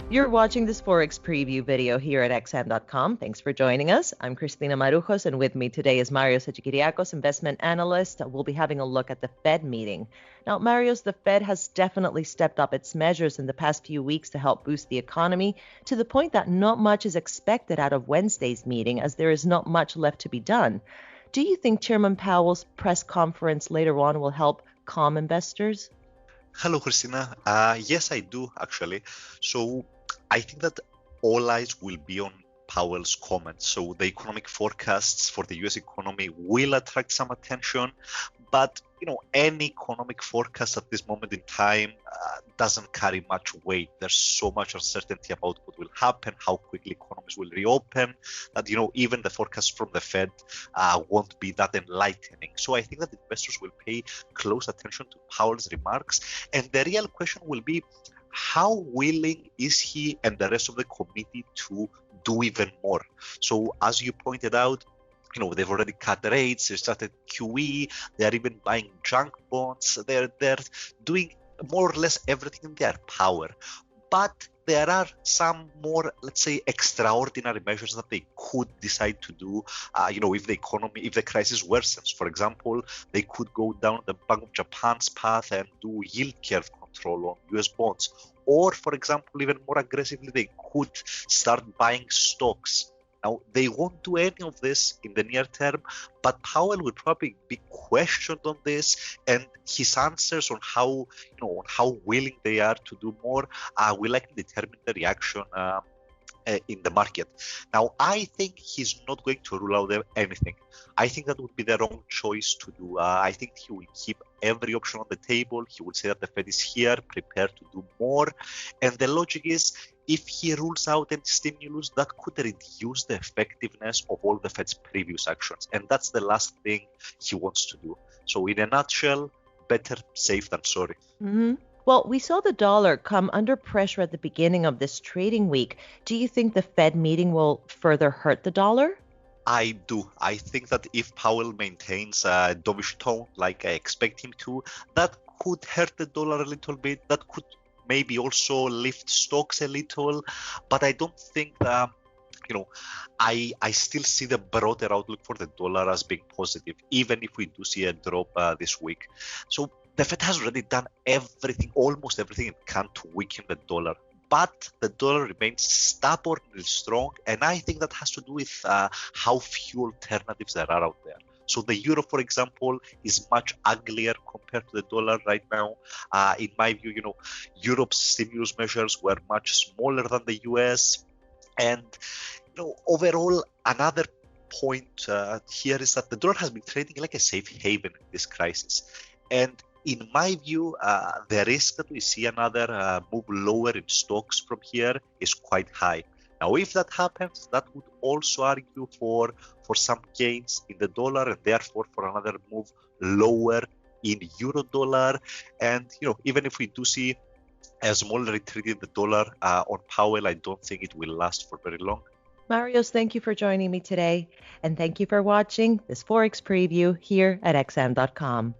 You're watching this Forex Preview video here at xm.com. Thanks for joining us. I'm Cristina Marujos, and with me today is Marios Hadjikyriacos, investment analyst. We'll be having a look at the Fed meeting. Now, Marios, the Fed has definitely stepped up its measures in the past few weeks to help boost the economy, to the point that not much is expected out of Wednesday's meeting, as there is not much left to be done. Do you think Chairman Powell's press conference later on will help calm investors? Hello, Christina. Yes, I do, actually. So I think that all eyes will be on Powell's comments. So the economic forecasts for the US economy will attract some attention. But, any economic forecast at this moment in time doesn't carry much weight. There's so much uncertainty about what will happen, how quickly economies will reopen, that, even the forecast from the Fed won't be that enlightening. So I think that investors will pay close attention to Powell's remarks. And the real question will be, how willing is he and the rest of the committee to do even more? So as you pointed out, they've already cut rates, they started QE, they're even buying junk bonds, they're doing more or less everything in their power. But there are some more, let's say, extraordinary measures that they could decide to do, if the crisis worsens. For example, they could go down the Bank of Japan's path and do yield curve control on US bonds. Or, for example, even more aggressively, they could start buying stocks. Now, they won't do any of this in the near term, but Powell will probably be questioned on this, and his answers on how willing they are to do more will likely determine the reaction in the market. Now, I think he's not going to rule out anything. I think that would be the wrong choice to do. I think he will keep every option on the table. He will say that the Fed is here, prepared to do more. And the logic is, if he rules out any stimulus, that could reduce the effectiveness of all the Fed's previous actions. And that's the last thing he wants to do. So in a nutshell, better safe than sorry. Mm-hmm. Well, we saw the dollar come under pressure at the beginning of this trading week. Do you think the Fed meeting will further hurt the dollar? I do. I think that if Powell maintains a dovish tone like I expect him to, that could hurt the dollar a little bit. That could maybe also lift stocks a little, but I don't think that, I still see the broader outlook for the dollar as being positive, even if we do see a drop this week. So the Fed has already done almost everything it can to weaken the dollar. But the dollar remains stubbornly strong, and I think that has to do with how few alternatives there are out there. So the euro, for example, is much uglier compared to the dollar right now. In my view, Europe's stimulus measures were much smaller than the US. And, overall, another point here is that the dollar has been trading like a safe haven in this crisis. And in my view, the risk that we see another move lower in stocks from here is quite high. Now, if that happens, that would also argue for some gains in the dollar and therefore for another move lower in euro dollar. And, even if we do see a small retreat in the dollar on Powell, I don't think it will last for very long. Marios, thank you for joining me today. And thank you for watching this Forex Preview here at xm.com.